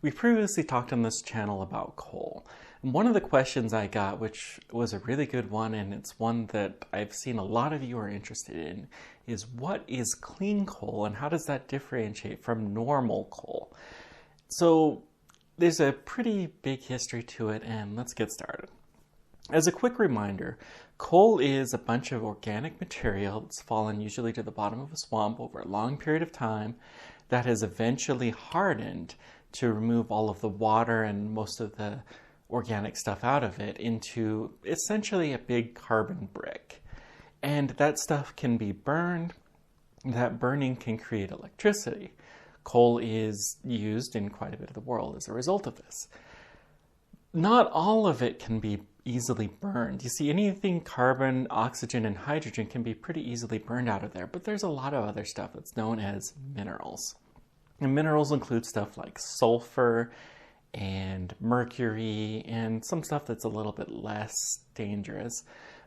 We previously talked on this channel about coal. And one of the questions I got, which was a really good one, and it's one that I've seen a lot of you are interested in, is what is clean coal and how does that differentiate from normal coal? So there's a pretty big history to it, and let's get started. As a quick reminder, coal is a bunch of organic material that's fallen usually to the bottom of a swamp over a long period of time that has eventually hardened to remove all of the water and most of the organic stuff out of it into essentially a big carbon brick. And that stuff can be burned. That burning can create electricity. Coal is used in quite a bit of the world as a result of this. Not all of it can be easily burned. You see, anything carbon, oxygen, and hydrogen can be pretty easily burned out of there, but there's a lot of other stuff that's known as minerals. And minerals include stuff like sulfur and mercury and some stuff that's a little bit less dangerous.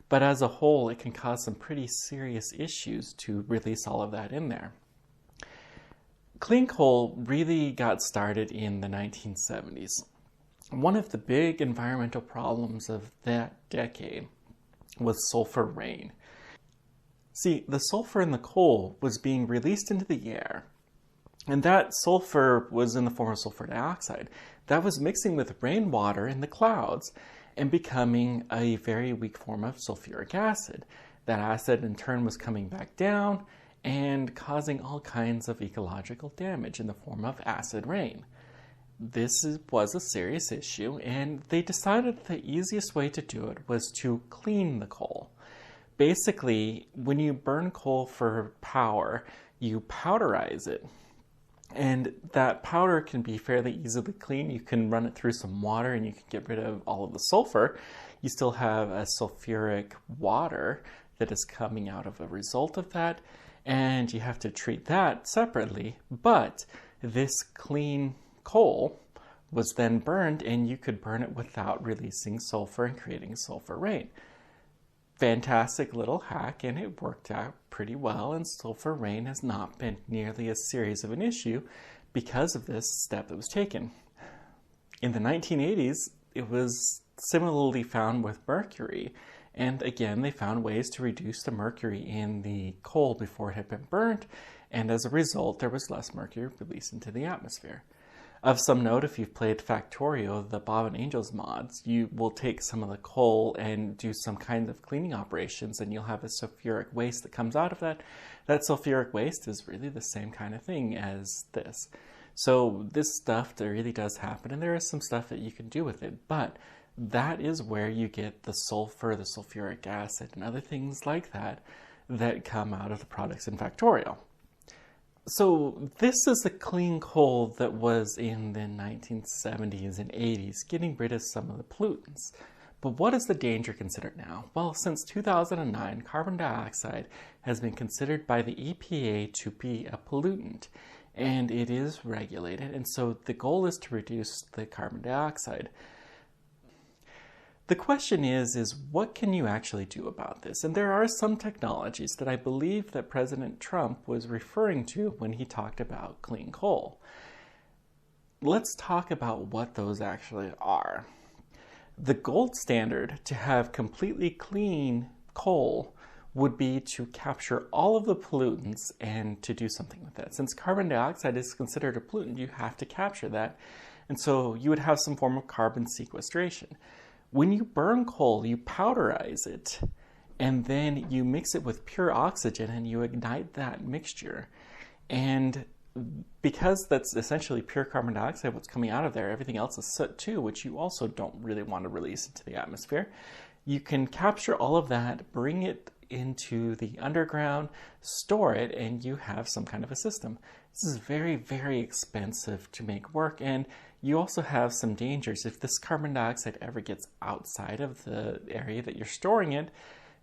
But as a whole, it can cause some pretty serious issues to release all of that in there. Clean coal really got started in the 1970s. One of the big environmental problems of that decade was sulfur rain. See, the sulfur in the coal was being released into the air, and that sulfur was in the form of sulfur dioxide. That was mixing with rainwater in the clouds and becoming a very weak form of sulfuric acid. That acid in turn was coming back down and causing all kinds of ecological damage in the form of acid rain. This was a serious issue, and they decided the easiest way to do it was to clean the coal. Basically, when you burn coal for power, you powderize it. And that powder can be fairly easily cleaned. You can run it through some water and you can get rid of all of the sulfur. You still have a sulfuric water that is coming out of a result of that, and you have to treat that separately. But this clean coal was then burned, and you could burn it without releasing sulfur and creating sulfur rain. Fantastic little hack, and it worked out pretty well, and sulfur rain has not been nearly as serious of an issue because of this step that was taken. In the 1980s, it was similarly found with mercury, and again they found ways to reduce the mercury in the coal before it had been burnt, and as a result there was less mercury released into the atmosphere. Of some note, if you've played Factorio, the Bob and Angels mods, you will take some of the coal and do some kind of cleaning operations, and you'll have a sulfuric waste that comes out of that. That sulfuric waste is really the same kind of thing as this. So this stuff that really does happen, and there is some stuff that you can do with it, but that is where you get the sulfur, the sulfuric acid, and other things like that that come out of the products in Factorio. So this is the clean coal that was in the 1970s and 80s, getting rid of some of the pollutants. But what is the danger considered now? Well, since 2009, carbon dioxide has been considered by the EPA to be a pollutant, and it is regulated, and so the goal is to reduce the carbon dioxide. The question is what can you actually do about this? And there are some technologies that I believe that President Trump was referring to when he talked about clean coal. Let's talk about what those actually are. The gold standard to have completely clean coal would be to capture all of the pollutants and to do something with that. Since carbon dioxide is considered a pollutant, you have to capture that. And so you would have some form of carbon sequestration. When you burn coal, you powderize it, and then you mix it with pure oxygen and you ignite that mixture. And because that's essentially pure carbon dioxide, what's coming out of there, everything else is soot too, which you also don't really want to release into the atmosphere. You can capture all of that, bring it into the underground, store it, and you have some kind of a system. This is very, very expensive to make work, and you also have some dangers. If this carbon dioxide ever gets outside of the area that you're storing it,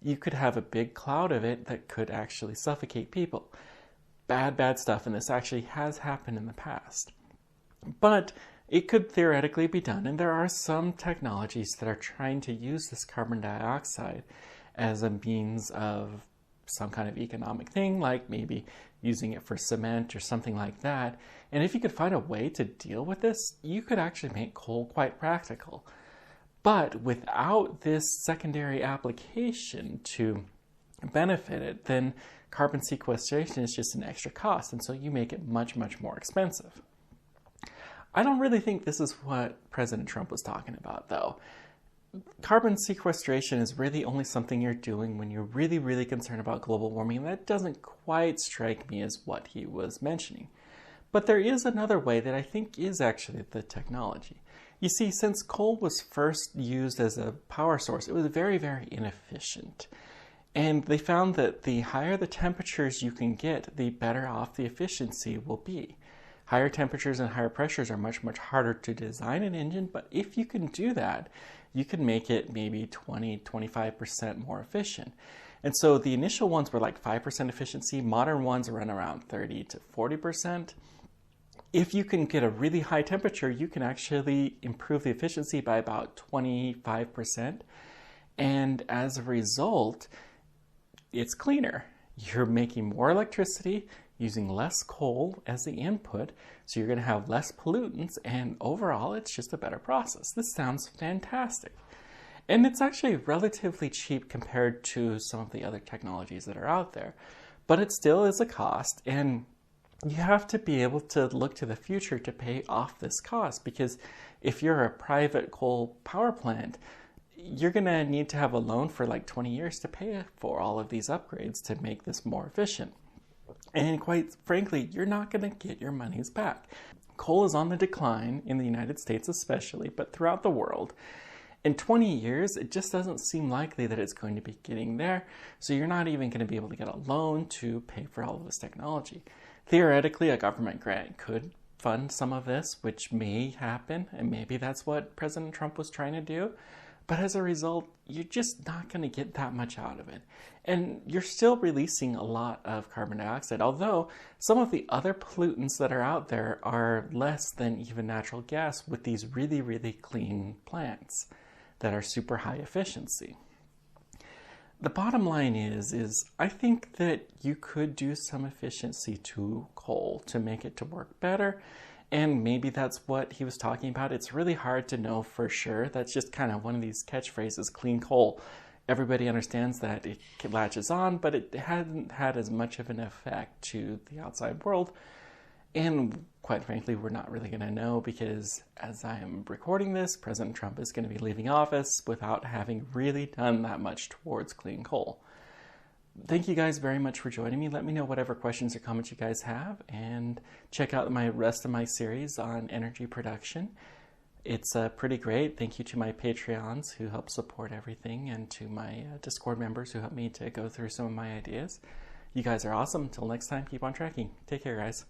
you could have a big cloud of it that could actually suffocate people. Bad, bad stuff, and this actually has happened in the past. But it could theoretically be done, and there are some technologies that are trying to use this carbon dioxide as a means of some kind of economic thing, like maybe using it for cement or something like that. And if you could find a way to deal with this, you could actually make coal quite practical. But without this secondary application to benefit it, then carbon sequestration is just an extra cost, and so you make it much, much more expensive. I don't really think this is what President Trump was talking about, though. Carbon sequestration is really only something you're doing when you're really, really concerned about global warming, and that doesn't quite strike me as what he was mentioning. But there is another way that I think is actually the technology. You see, since coal was first used as a power source, it was very, very inefficient. And they found that the higher the temperatures you can get, the better off the efficiency will be. Higher temperatures and higher pressures are much, much harder to design an engine, but if you can do that, you can make it maybe 20-25% more efficient. And so the initial ones were like 5% efficiency. Modern ones run around 30-40%. If you can get a really high temperature, you can actually improve the efficiency by about 25%. And as a result, it's cleaner. You're making more electricity using less coal as the input, so you're going to have less pollutants, and overall it's just a better process. This sounds fantastic. And it's actually relatively cheap compared to some of the other technologies that are out there. But it still is a cost, and you have to be able to look to the future to pay off this cost, because if you're a private coal power plant, you're going to need to have a loan for like 20 years to pay for all of these upgrades to make this more efficient. And quite frankly, you're not going to get your monies back. Coal is on the decline in the United States especially, but throughout the world. In 20 years, it just doesn't seem likely that it's going to be getting there, so you're not even going to be able to get a loan to pay for all of this technology. Theoretically, a government grant could fund some of this, which may happen, and maybe that's what President Trump was trying to do. But as a result, you're just not going to get that much out of it. And you're still releasing a lot of carbon dioxide, although some of the other pollutants that are out there are less than even natural gas with these really, really clean plants that are super high efficiency. The bottom line is I think that you could do some efficiency to coal to make it to work better. And maybe that's what he was talking about. It's really hard to know for sure. That's just kind of one of these catchphrases, clean coal. Everybody understands that it latches on, but it hadn't had as much of an effect to the outside world. And quite frankly, we're not really going to know, because as I am recording this, President Trump is going to be leaving office without having really done that much towards clean coal. Thank you guys very much for joining me. Let me know whatever questions or comments you guys have, and check out my rest of my series on energy production. It's pretty great. Thank you to my Patreons who help support everything, and to my Discord members who help me to go through some of my ideas. You guys are awesome. Until next time, keep on tracking. Take care, guys.